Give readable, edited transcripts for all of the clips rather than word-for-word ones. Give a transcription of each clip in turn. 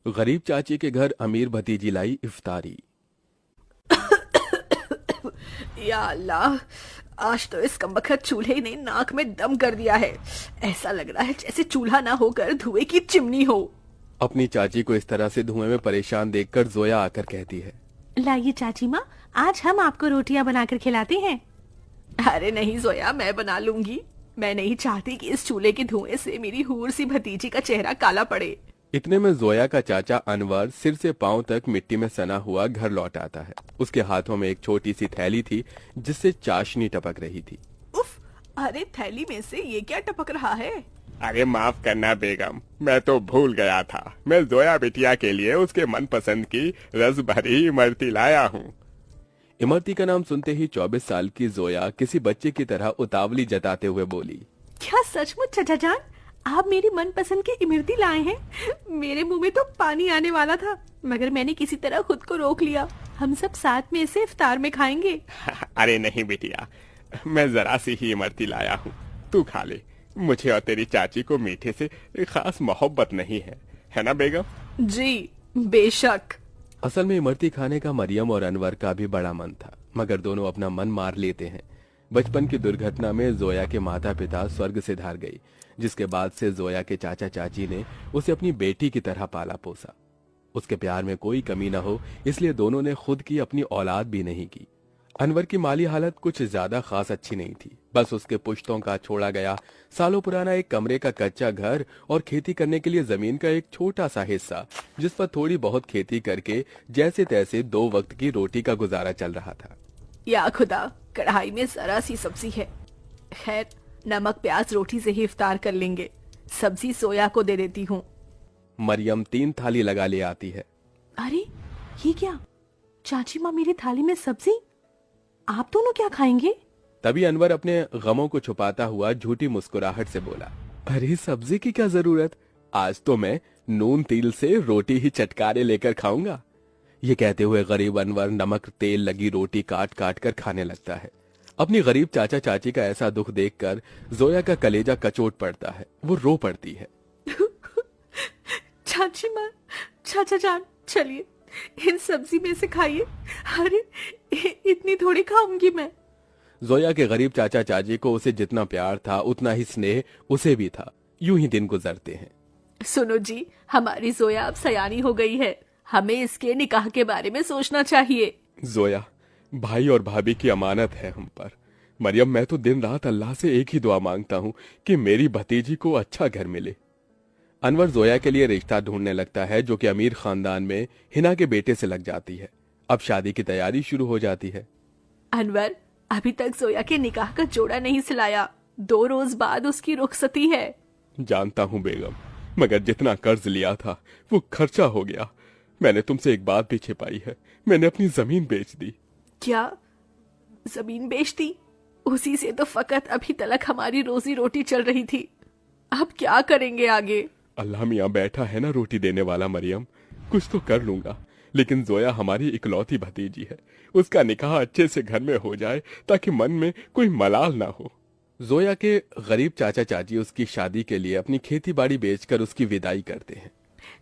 गरीब चाची के घर अमीर भतीजी लाई इफ्तारी। या अल्लाह, आज तो इस कमबख्त चूल्हे ने नाक में दम कर दिया है। ऐसा लग रहा है जैसे चूल्हा ना होकर धुएं की चिमनी हो। अपनी चाची को इस तरह से धुएं में परेशान देखकर जोया आकर कहती है, लाइए चाची माँ, आज हम आपको रोटियां बनाकर खिलाते हैं। अरे नहीं जोया, मैं बना लूंगी। मैं नहीं चाहती कि इस चूल्हे के धुएं से मेरी हूर सी भतीजी का चेहरा काला पड़े। इतने में जोया का चाचा अनवर सिर से पांव तक मिट्टी में सना हुआ घर लौट आता है। उसके हाथों में एक छोटी सी थैली थी जिससे चाशनी टपक रही थी। उफ, अरे थैली में से ये क्या टपक रहा है? अरे माफ करना बेगम, मैं तो भूल गया था। मैं जोया बिटिया के लिए उसके मनपसंद की रस भरी इमरती लाया हूँ। इमरती का नाम सुनते ही 24 साल की जोया किसी बच्चे की तरह उतावली जताते हुए बोली, क्या सचमुच चाचा जान, आप मेरी मनपसंद की इमरती लाए हैं? मेरे मुंह में तो पानी आने वाला था, मगर मैंने किसी तरह खुद को रोक लिया। हम सब साथ में इसे इफ्तार में खाएंगे। अरे नहीं बिटिया, मैं जरा सी ही इमरती लाया हूँ, तू खा ले। मुझे और तेरी चाची को मीठे से खास मोहब्बत नहीं है ना बेगम? जी बेशक। असल में इमरती खाने का मरियम और अनवर का भी बड़ा मन था, मगर दोनों अपना मन मार लेते हैं। बचपन की दुर्घटना में जोया के माता पिता स्वर्ग से धार गई, जिसके बाद से जोया के चाचा चाची ने उसे अपनी बेटी की तरह पाला पोसा। उसके प्यार में कोई कमी न हो, इसलिए दोनों ने खुद की अपनी औलाद भी नहीं की। अनवर की माली हालत कुछ ज्यादा खास अच्छी नहीं थी। बस उसके पुश्तों का छोड़ा गया सालों पुराना एक कमरे का कच्चा घर और खेती करने के लिए जमीन का एक छोटा सा हिस्सा, जिस पर थोड़ी बहुत खेती करके जैसे तैसे 2 वक्त की रोटी का गुजारा चल रहा था। या खुदा, कढ़ाई में जरा सी सब्जी है। खैर, नमक प्याज रोटी से ही इफ्तार कर लेंगे। सब्जी सोया को दे देती हूँ। मरियम 3 थाली लगा ले आती है। अरे ये क्या, चाची माँ मेरी थाली में सब्जी, आप दोनों क्या खाएंगे? तभी अनवर अपने गमों को छुपाता हुआ झूठी मुस्कुराहट से बोला, अरे सब्जी की क्या जरूरत, आज तो मैं नून तिल से रोटी ही चटकारे लेकर खाऊंगा। ये कहते हुए गरीब अनवर नमक तेल लगी रोटी काट काट कर खाने लगता है। अपनी गरीब चाचा चाची का ऐसा दुख देखकर जोया का कलेजा कचोट पड़ता है। वो रो पड़ती है। चाची माँ, चाचा जान, चलिए इन सब्जी में से खाइए। अरे इतनी थोड़ी खाऊंगी मैं। जोया के गरीब चाचा चाची को उसे जितना प्यार था उतना ही स्नेह उसे भी था। यूं ही दिन गुजरते हैं। सुनो जी, हमारी जोया अब सयानी हो गई है। हमें इसके निकाह के बारे में सोचना चाहिए। जोया, भाई और भाभी की अमानत है हम पर। मरियम, मैं तो दिन रात अल्लाह से एक ही दुआ मांगता हूँ कि मेरी भतीजी को अच्छा घर मिले। अनवर जोया के लिए रिश्ता ढूंढने लगता है, जो कि अमीर खानदान में हिना के बेटे से लग जाती है। अब शादी की तैयारी शुरू हो जाती है। अनवर, अभी तक जोया के निकाह का जोड़ा नहीं सिलाया। 2 रोज बाद उसकी रुखसती है। जानता हूँ बेगम, मगर जितना कर्ज लिया था वो खर्चा हो गया। मैंने तुमसे एक बात भी छिपाई है, मैंने अपनी जमीन बेच दी। क्या जमीन बेच दी? उसी से तो फकत अभी तक हमारी रोजी रोटी चल रही थी। अब क्या करेंगे आगे? अल्लाह मियाँ बैठा है ना रोटी देने वाला। मरियम, कुछ तो कर लूंगा, लेकिन जोया हमारी इकलौती भतीजी है। उसका निकाह अच्छे से घर में हो जाए ताकि मन में कोई मलाल ना हो। जोया के गरीब चाचा चाची उसकी शादी के लिए अपनी खेती बाड़ी बेचकर उसकी विदाई करते हैं।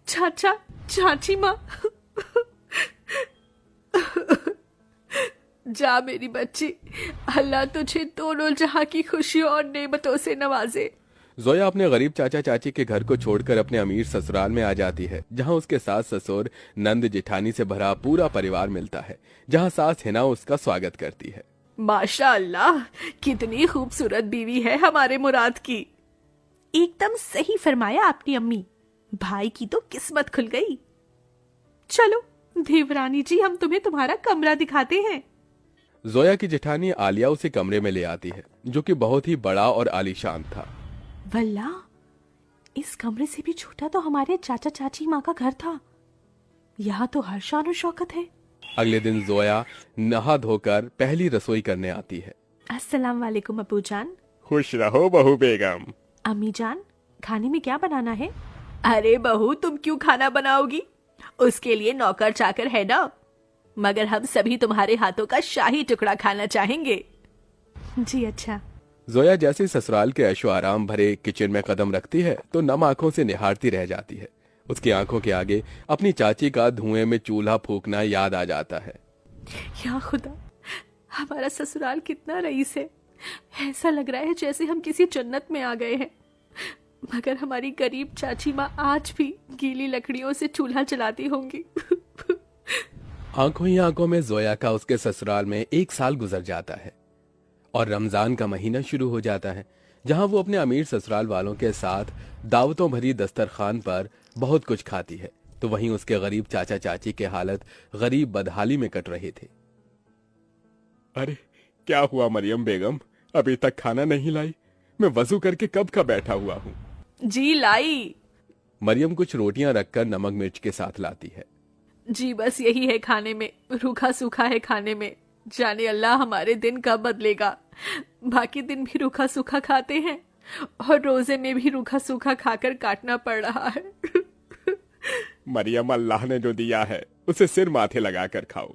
चाचा चाची माँ, जा मेरी बच्ची, अल्लाह तुझे दोनों जहां की खुशियों और नेमतों से नवाजे। जोया अपने गरीब चाचा चाची के घर को छोड़कर अपने अमीर ससुराल में आ जाती है, जहां उसके सास ससुर नंद जेठानी से भरा पूरा परिवार मिलता है, जहां सास हिना उसका स्वागत करती है। माशा अल्लाह, कितनी खूबसूरत बीवी है हमारे मुराद की। एकदम सही फरमाया आपकी अम्मी, भाई की तो किस्मत खुल गई। चलो देवरानी जी, हम तुम्हें तुम्हारा कमरा दिखाते हैं। जोया की जेठानी आलिया उसे कमरे में ले आती है, जो कि बहुत ही बड़ा और आलीशान था। वल्ला, इस कमरे से भी छोटा तो हमारे चाचा चाची माँ का घर था। यहाँ तो हर शान और शौकत है। अगले दिन जोया नहा धोकर पहली रसोई करने आती है। अस्सलाम वालेकुम अबू जान। खुश रहो बहू बेगम। अम्मी जान, खाने में क्या बनाना है? अरे बहू, तुम क्यों खाना बनाओगी? उसके लिए नौकर चाकर है ना, मगर हम सभी तुम्हारे हाथों का शाही टुकड़ा खाना चाहेंगे। जी अच्छा। जोया जैसे ससुराल के ऐशो आराम भरे किचन में कदम रखती है तो नम आंखों से निहारती रह जाती है। उसकी आंखों के आगे अपनी चाची का धुएं में चूल्हा फूकना याद आ जाता है। या खुदा, हमारा ससुराल कितना रईस है। ऐसा लग रहा है जैसे हम किसी जन्नत में आ गए हैं। मगर हमारी गरीब चाची माँ आज भी गीली लकड़ियों से चूल्हा चलाती होंगी। आंखों ही आंखों में जोया का उसके ससुराल में 1 साल गुजर जाता है और रमजान का महीना शुरू हो जाता है, जहां वो अपने अमीर ससुराल वालों के साथ दावतों भरी दस्तरखान पर बहुत कुछ खाती है, तो वहीं उसके गरीब चाचा चाची के हालत गरीब बदहाली में कट रहे थे। अरे क्या हुआ मरियम बेगम, अभी तक खाना नहीं लाई? मैं वजू करके कब का बैठा हुआ हूँ। जी लाई। मरियम कुछ रोटियां रखकर नमक मिर्च के साथ लाती है। जी बस यही है खाने में, रूखा सूखा है खाने में। जाने अल्लाह हमारे दिन कब बदलेगा। बाकी दिन भी रूखा सूखा खाते हैं और रोजे में भी रूखा सूखा खाकर काटना पड़ रहा है। मरियम, अल्लाह ने जो दिया है उसे सिर माथे लगाकर खाओ।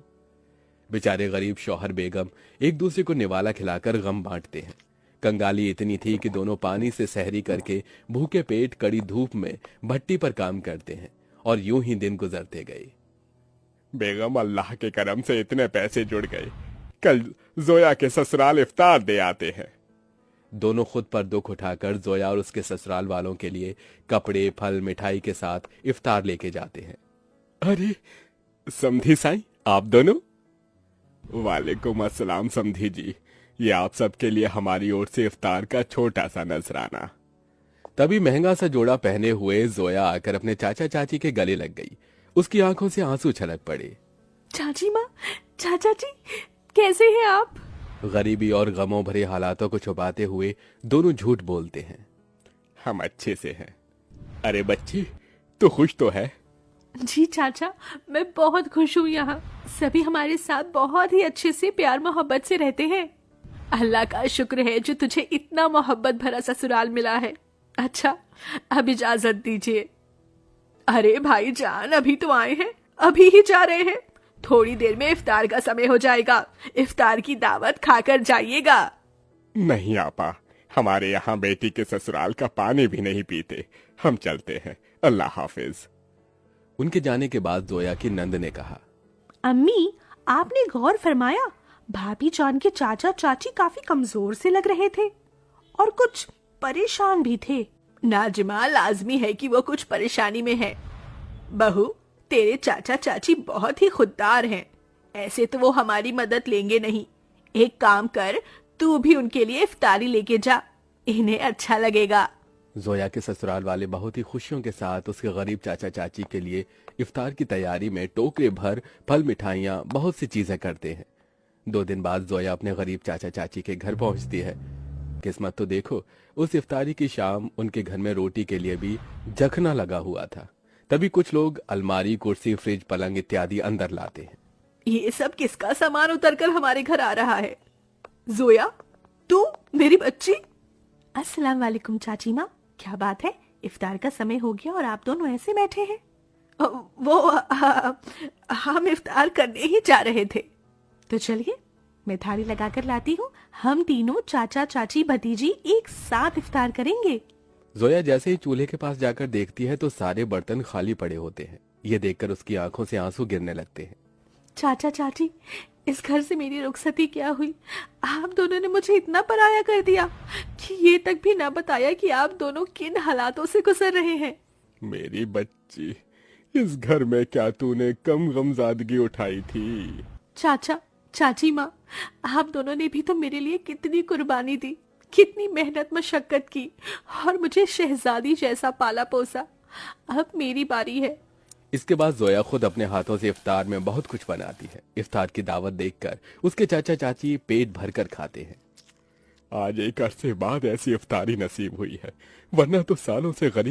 बेचारे गरीब शौहर बेगम एक दूसरे को निवाला खिलाकर गम बांटते हैं। कंगाली इतनी थी कि दोनों पानी से सहरी करके भूखे पेट कड़ी धूप में भट्टी पर काम करते हैं और यूं ही दिन गुजरते गए। बेगम, अल्लाह के करम से इतने पैसे जुड़ गए, कल जोया के ससुराल इफ्तार दे आते हैं। दोनों खुद पर दुख उठाकर जोया और उसके ससुराल वालों के लिए कपड़े, फल, मिठाई के साथ इफ्तार लेके जाते हैं। अरे समधी साईं, आप दोनों? वालेकुम अस्सलाम समधी जी, ये आप सबके लिए हमारी ओर से इफ्तार का छोटा सा नजराना। तभी महंगा सा जोड़ा पहने हुए जोया आकर अपने चाचा चाची के गले लग गई। उसकी आंखों से आंसू छलक पड़े। चाची माँ, चाचा जी, कैसे हैं आप? गरीबी और गमों भरे हालातों को छुपाते हुए दोनों झूठ बोलते हैं। हम अच्छे से हैं। अरे बच्ची, तू खुश तो है? जी चाचा, मैं बहुत खुश हूँ। यहाँ सभी हमारे साथ बहुत ही अच्छे से प्यार मोहब्बत से रहते हैं। अल्लाह का शुक्र है जो तुझे इतना मोहब्बत भरा ससुराल मिला है। अच्छा, अब इजाजत दीजिए। अरे भाई जान, अभी तो आए हैं, अभी ही जा रहे हैं। थोड़ी देर में इफ्तार का समय हो जाएगा। इफ्तार की दावत खाकर जाइएगा। नहीं आपा, हमारे यहाँ बेटी के ससुराल का पानी भी नहीं पीते। हम चलते हैं, अल्लाह हाफिज। उनके जाने के बाद जोया की नंद ने कहा, अम्मी, आपने गौर फरमाया भाभी जान के चाचा चाची काफी कमजोर से लग रहे थे और कुछ परेशान भी थे। नाजिमा, लाजमी है कि वो कुछ परेशानी में है। बहू, तेरे चाचा चाची बहुत ही खुददार हैं। ऐसे तो वो हमारी मदद लेंगे नहीं। एक काम कर, तू भी उनके लिए इफ्तारी लेके जा, इन्हें अच्छा लगेगा। जोया के ससुराल वाले बहुत ही खुशियों के साथ उसके गरीब चाचा चाची के लिए इफ्तार की तैयारी में टोकरे भर फल, मिठाइयाँ, बहुत सी चीजें करते हैं। 2 दिन बाद जोया अपने गरीब चाचा चाची के घर पहुंचती है। किस्मत तो देखो, उस इफ्तारी की शाम उनके घर में रोटी के लिए भी जखना लगा हुआ था। तभी कुछ लोग अलमारी, कुर्सी, फ्रिज, पलंग इत्यादि अंदर लाते हैं। ये सब किसका सामान उतर कर हमारे घर आ रहा है? जोया, तू मेरी बच्ची। अस्सलाम वालेकुम चाची माँ, क्या बात है? इफ्तार का समय हो गया और आप दोनों ऐसे बैठे हैं? हम इफ्तार करने ही जा रहे थे। तो चलिए, मैं थाली लगाकर लाती हूँ। हम तीनों चाचा चाची भतीजी एक साथ इफ्तार करेंगे। जोया जैसे ही चूल्हे के पास जाकर देखती है तो सारे बर्तन खाली पड़े होते हैं। ये देखकर उसकी आंखों से आंसू गिरने लगते हैं। चाचा चाची, इस घर से मेरी रुखसती क्या हुई? आप दोनों ने मुझे इतना पराया कर दिया कि ये तक भी ना बताया कि आप दोनों किन हालातों से गुजर रहे हैं। मेरी बच्ची, इस घर में क्या तूने कम गमजादगी उठाई थी? चाचा चाची माँ, आप दोनों ने भी तो मेरे लिए कितनी कुर्बानी दी, कितनी मेहनत मशक्कत की और मुझे शहजादी जैसा पाला पोसा। अब मेरी बारी है। इसके बाद जोया खुद अपने हाथों से इफ्तार में बहुत कुछ बनाती है। इफ्तार की दावत देखकर उसके चाचा चाची पेट भरकर खाते हैं। आज एक अरसे बाद ऐसी इफ्तारी नसीब हुई है, वरना तो सालों से गरीब